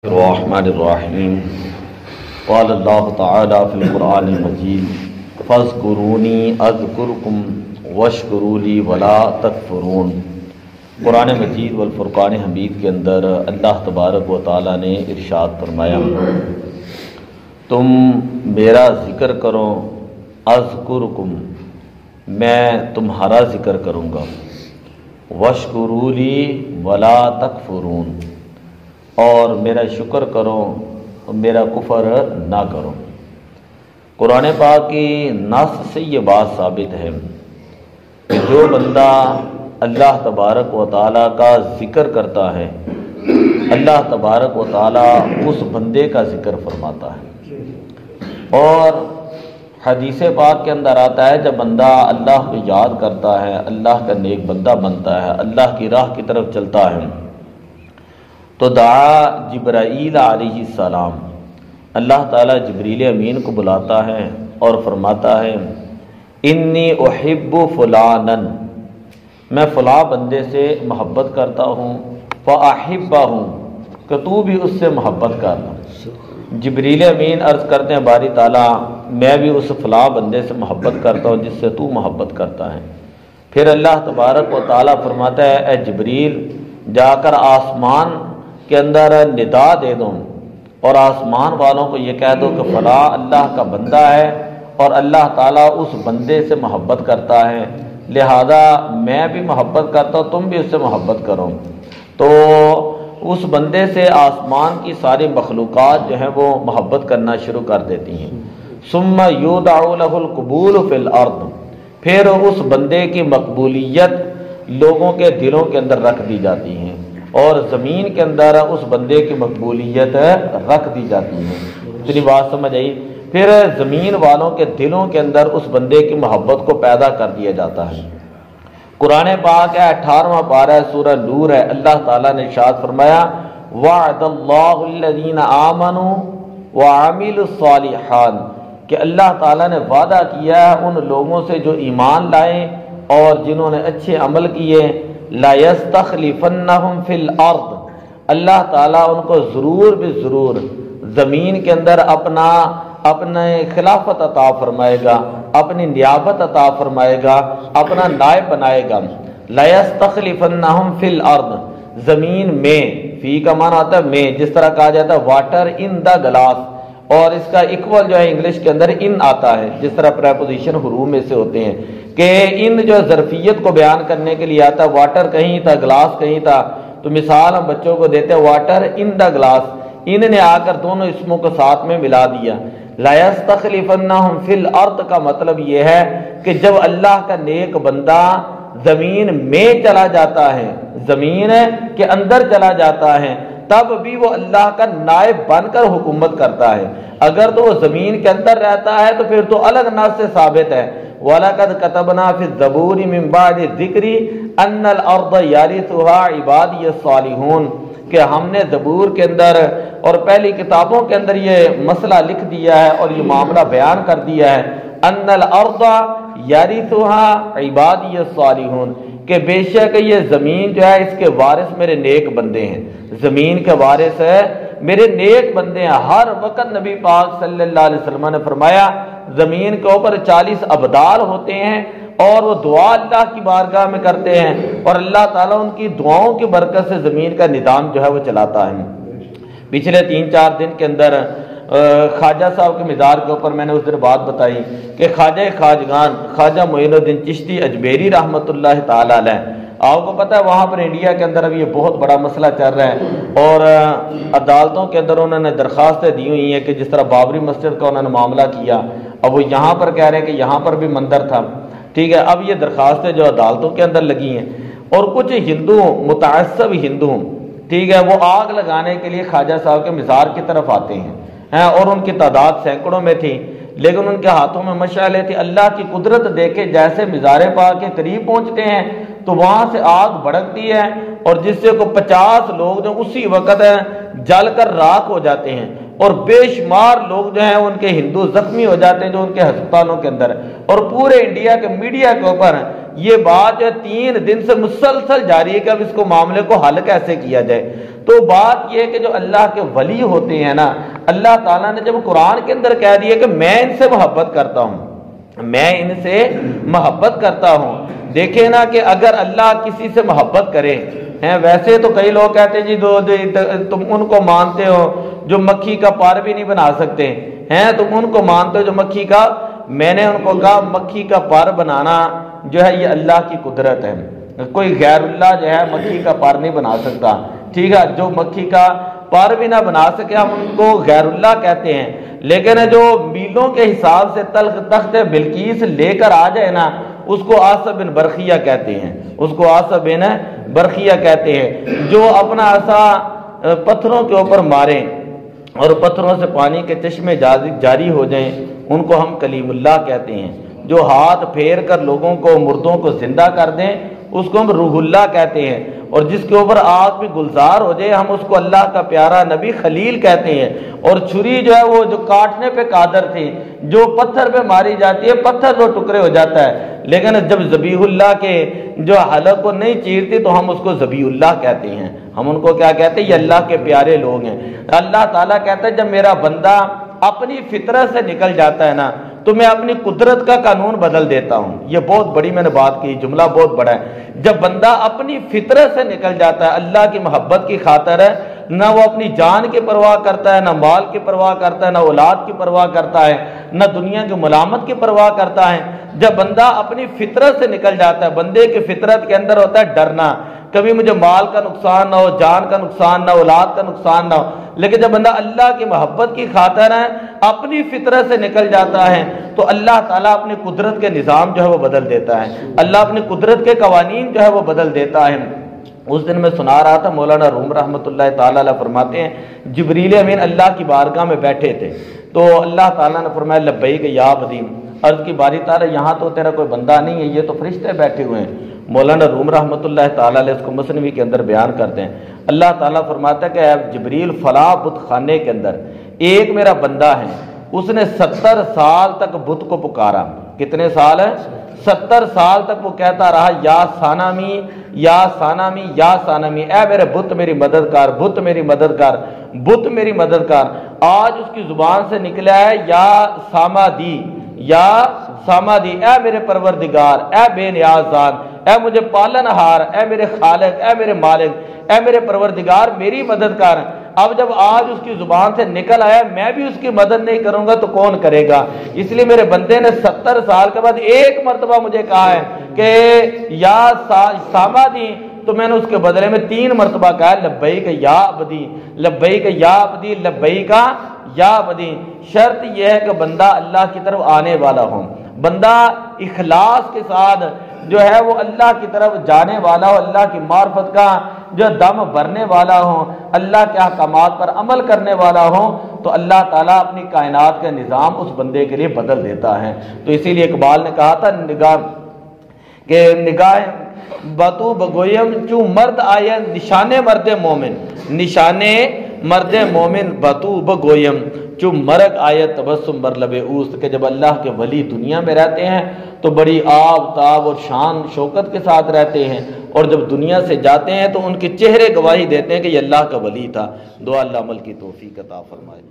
الرحمن الرحیم قال اللہ تعالی فی القرآن المجید فاذکرونی اذکرکم واشکروا لی ولا تکفرون۔ قرآن مجید والفرقان حمید کے اندر اللہ تبارک و تعالی نے ارشاد فرمایا، تم میرا ذکر کرو، اذکرکم میں تمہارا ذکر کروں گا، واشکروا لی ولا تکفرون اور میرا شکر کرو، میرا کفر نہ کرو۔ قرآن پاک کی نص سے یہ بات ثابت ہے کہ جو بندہ اللہ تبارک و تعالیٰ کا ذکر کرتا ہے، اللہ تبارک و تعالیٰ اس بندے کا ذکر فرماتا ہے۔ اور حدیث پاک کے اندر آتا ہے جب بندہ اللہ کو یاد کرتا ہے، اللہ کا نیک بندہ بنتا ہے، اللہ کی راہ کی طرف چلتا ہے، تو دعا جبرائیل علیہ السلام، اللہ تعالیٰ جبریل امین کو بلاتا ہے اور فرماتا ہے، انی احب فلانا، میں فلاں بندے سے محبت کرتا ہوں، فاحبہ، کہ تو بھی اس سے محبت کرنا۔ جبریل امین عرض کرتے ہیں باری تعالیٰ میں بھی اس فلاں بندے سے محبت کرتا ہوں جس سے تو محبت کرتا ہے۔ پھر اللہ تبارک و تعالیٰ فرماتا ہے، اے جبریل جا کر آسمان کے اندر ندا دے دو اور آسمان والوں کو یہ کہہ دو کہ فلاں اللہ کا بندہ ہے اور اللہ تعالیٰ اس بندے سے محبت کرتا ہے، لہذا میں بھی محبت کرتا ہوں، تم بھی اس سے محبت کرو۔ تو اس بندے سے آسمان کی ساری مخلوقات جو ہیں وہ محبت کرنا شروع کر دیتی ہیں۔ ثم یودع لہ القبول فی الارض، پھر اس بندے کی مقبولیت لوگوں کے دلوں کے اندر رکھ دی جاتی ہیں اور زمین کے اندر اس بندے کی مقبولیت رکھ دی جاتی ہے۔ اتنی بات سمجھ آئی؟ پھر زمین والوں کے دلوں کے اندر اس بندے کی محبت کو پیدا کر دیا جاتا ہے۔ قرآن پاک ہے 18واں پارہ سورہ نور ہے، اللہ تعالیٰ نے ارشاد فرمایا، وعد اللہ الذین آمنوا وعملوا الصالحات، کہ اللہ تعالیٰ نے وعدہ کیا ہے ان لوگوں سے جو ایمان لائے اور جنہوں نے اچھے عمل کیے، لا یستخلفنہم فی الارض، اللہ تعالیٰ ان کو ضرور بھی ضرور زمین کے اندر اپنے خلافت عطا فرمائے گا، اپنی نیابت عطا فرمائے گا، اپنا نائب بنائے گا۔ لا یستخلفنہم فی الارض، زمین میں، فی کا معنی آتا ہے میں، جس طرح کہا جاتا ہے واٹر ان دا گلاس، اور اس کا ایکول جو ہے انگلش کے اندر ان آتا ہے، جس طرح پریپوزیشن حروف میں سے ہوتے ہیں کہ ان جو ظرفیت کو بیان کرنے کے لیے آتا ہے، واٹر کہیں تھا گلاس کہیں تھا، تو مثال ہم بچوں کو دیتے ہیں واٹر ان دا گلاس، ان نے آ کر دونوں اسموں کو ساتھ میں ملا دیا۔ لا یستخلفنہم فی الارض کا مطلب یہ ہے کہ جب اللہ کا نیک بندہ زمین میں چلا جاتا ہے، زمین کے اندر چلا جاتا ہے، تب بھی وہ اللہ کا نائب بن کر حکومت کرتا ہے۔ اگر تو وہ زمین کے اندر رہتا ہے تو پھر تو الگ نص سے ثابت ہے، وَلَقَدْ كَتَبْنَا فِي الزَّبُورِ مِن بَعْدِ الذِّكْرِ أَنَّ الْأَرْضَ يَرِثُهَا عِبَادِيَ الصَّالِحُونَ، کہ ہم نے زبور کے اندر اور پہلی کتابوں کے اندر یہ مسئلہ لکھ دیا ہے اور یہ معاملہ بیان کر دیا ہے، أَنَّ الْأَرْضَ يَرِثُهَا عِبَادِيَ الصَّالِحُونَ، کہ بے شک یہ زمین جو ہے اس کے وارث میرے نیک بندے ہیں، زمین کے وارث ہے میرے نیک بندے ہیں۔ ہر وقت نبی پاک صلی اللہ علیہ وسلم نے فرمایا زمین کے اوپر 40 ابدال ہوتے ہیں اور وہ دعا اللہ کی بارگاہ میں کرتے ہیں اور اللہ تعالیٰ ان کی دعاؤں کی برکت سے زمین کا نظام جو ہے وہ چلاتا ہے۔ پچھلے 3-4 دن کے اندر خواجہ صاحب کے مزار کے اوپر میں نے اس دن بات بتائی کہ خواجہ خواجگان خواجہ معین الدین چشتی اجمیری رحمۃ اللہ تعالی علیہ، آپ کو پتہ ہے وہاں پر انڈیا کے اندر ابھی یہ بہت بڑا مسئلہ چل رہا ہے اور عدالتوں کے اندر انہوں نے درخواستیں دی ہوئی ہیں کہ جس طرح بابری مسجد کا انہوں نے معاملہ کیا، اب وہ یہاں پر کہہ رہے ہیں کہ یہاں پر بھی مندر تھا، ٹھیک ہے۔ اب یہ درخواستیں جو عدالتوں کے اندر لگی ہیں اور کچھ ہندو متعصب ہندو، ٹھیک ہے، وہ آگ لگانے کے لیے خواجہ صاحب کے مزار کی طرف آتے ہیں اور ان کی تعداد سینکڑوں میں تھی، لیکن ان کے ہاتھوں میں مشعلیں تھی۔ اللہ کی قدرت دیکھے جیسے مزار پاک کے قریب پہنچتے ہیں تو وہاں سے آگ بھڑکتی ہے اور جس سے کو 50 لوگ جو اسی وقت جل کر راکھ ہو جاتے ہیں اور بے شمار لوگ جو ہیں ان کے ہندو زخمی ہو جاتے ہیں جو ان کے ہسپتالوں کے اندر، اور پورے انڈیا کے میڈیا کے اوپر یہ بات جو 3 دن سے مسلسل جاری ہے کہ اب اس کو معاملے کو حل کیسے کیا جائے۔ تو بات یہ ہے کہ جو اللہ کے ولی ہوتے ہیں نا، اللہ تعالیٰ نے جب قرآن کے اندر کہہ دیا کہ میں ان سے محبت کرتا ہوں، میں ان سے محبت کرتا ہوں۔ دیکھیں نا کہ اگر اللہ کسی سے محبت کرے ہیں، ویسے تو کئی لوگ کہتے ہیں جی تم ان کو مانتے ہو جو مکھی کا پار بھی نہیں بنا سکتے ہیں، تم ان کو مانتے ہو جو مکھی کا، میں نے ان کو کہا مکھی کا پار بنانا جو ہے یہ اللہ کی قدرت ہے، کوئی غیر اللہ جو ہے مکھی کا پار نہیں بنا سکتا، ٹھیک ہے، جو مکھی کا پار بھی نہ بنا سکے ہم ان کو غیر اللہ کہتے ہیں۔ لیکن جو میلوں کے حساب سے تخت بلقیس لے کر آ جائے نا، اس کو آصف بن برخیہ کہتے ہیں، اس کو آصف بن برخیہ کہتے ہیں۔ جو اپنا عصا پتھروں کے اوپر مارے اور پتھروں سے پانی کے چشمے جاری ہو جائیں، ان کو ہم کلیم اللہ کہتے ہیں۔ جو ہاتھ پھیر کر لوگوں کو، مردوں کو زندہ کر دیں، اس کو ہم روح اللہ کہتے ہیں۔ اور جس کے اوپر آگ بھی گلزار ہو جائے، ہم اس کو اللہ کا پیارا نبی خلیل کہتے ہیں۔ اور چھری جو ہے وہ جو کاٹنے پہ قادر تھی، جو پتھر پہ ماری جاتی ہے پتھر تو ٹکڑے ہو جاتا ہے، لیکن جب ذبیح اللہ کے جو حلق کو نہیں چیرتی تو ہم اس کو ذبیح اللہ کہتے ہیں۔ ہم ان کو کیا کہتے ہیں؟ یہ اللہ کے پیارے لوگ ہیں۔ اللہ تعالیٰ کہتا ہے جب میرا بندہ اپنی فطرت سے نکل جاتا ہے نا تو میں اپنی قدرت کا قانون بدل دیتا ہوں۔ یہ بہت بڑی میں نے بات کی، جملہ بہت بڑا ہے۔ جب بندہ اپنی فطرت سے نکل جاتا ہے، اللہ کی محبت کی خاطر ہے، نہ وہ اپنی جان کی پرواہ کرتا ہے، نہ مال کی پرواہ کرتا ہے، نہ اولاد کی پرواہ کرتا ہے، نہ دنیا کی ملامت کی پرواہ کرتا ہے۔ جب بندہ اپنی فطرت سے نکل جاتا ہے، بندے کی فطرت کے اندر ہوتا ہے ڈرنا، کبھی مجھے مال کا نقصان نہ ہو، جان کا نقصان نہ ہو، اولاد کا نقصان نہ ہو۔ لیکن جب بندہ اللہ کی محبت کی خاطر ہے اپنی فطرت سے نکل جاتا ہے تو اللہ تعالیٰ اپنی قدرت کے نظام جو ہے وہ بدل دیتا ہے، اللہ اپنی قدرت کے قوانین جو ہے وہ بدل دیتا ہے۔ اس دن میں سنا رہا تھا، مولانا روم رحمۃ اللہ تعالیٰ علیہ فرماتے ہیں جبریل امین اللہ کی بارگاہ میں بیٹھے تھے تو اللہ تعالیٰ نے فرمایا لبیک یا عبدی، عرض کی باری تعالیٰ یہاں تو تیرا کوئی بندہ نہیں ہے، یہ تو فرشتے بیٹھے ہوئے ہیں۔ مولانا روم رحمۃ اللہ تعالیٰ علیہ اس کو مثنوی کے اندر بیان کرتے ہیں، اللہ تعالیٰ فرماتا ہے کہ اے جبریل فلاں بت خانے کے اندر ایک میرا بندہ ہے، اس نے 70 سال تک بت کو پکارا۔ کتنے سال ہے؟ 70 سال تک وہ کہتا رہا یا سانامی یا سانامی یا سانامی، اے میرے بت میری مددگار، بت میری مددگار، بت میری مددگار۔ آج اس کی زبان سے نکلا ہے یا سامادی یا سامادی، اے میرے پروردگار، اے بے نیاز ذات، اے مجھے پالن ہار، اے میرے خالق، اے میرے مالک، اے میرے پروردگار میری مدد کر۔ اب جب آج اس کی زبان سے نکل آیا میں بھی اس کی مدد نہیں کروں گا تو کون کرے گا؟ اس لیے میرے بندے نے 70 سال کے بعد ایک مرتبہ مجھے کہا ہے کہ یا سامادی، تو میں نے اس کے بدلے میں 3 مرتبہ کہا لبیک یا عبدی، لبیک یا عبدی، لبیک یا عبدی۔ شرط یہ ہے کہ بندہ اللہ کی طرف آنے والا ہو، بندہ اخلاص کے ساتھ جو ہے وہ اللہ کی طرف جانے والا ہو، اللہ کی معرفت کا جو دم بھرنے والا ہو، اللہ کے احکامات پر عمل کرنے والا ہو، تو اللہ تعالیٰ اپنی کائنات کا نظام اس بندے کے لیے بدل دیتا ہے۔ تو اسی لیے اقبال نے کہا تھا نگاہ بتو بگویم چوں مرد آیا نشانے مرد مومن، نشانے مرد مومن بتو بگویم چوں مرگ آیت تبسم بر لب اوست، کہ جب اللہ کے ولی دنیا میں رہتے ہیں تو بڑی آب تاب اور شان شوکت کے ساتھ رہتے ہیں، اور جب دنیا سے جاتے ہیں تو ان کے چہرے گواہی دیتے ہیں کہ یہ اللہ کا ولی تھا۔ دعا اللہ عمل کی توفیق عطا فرمائے۔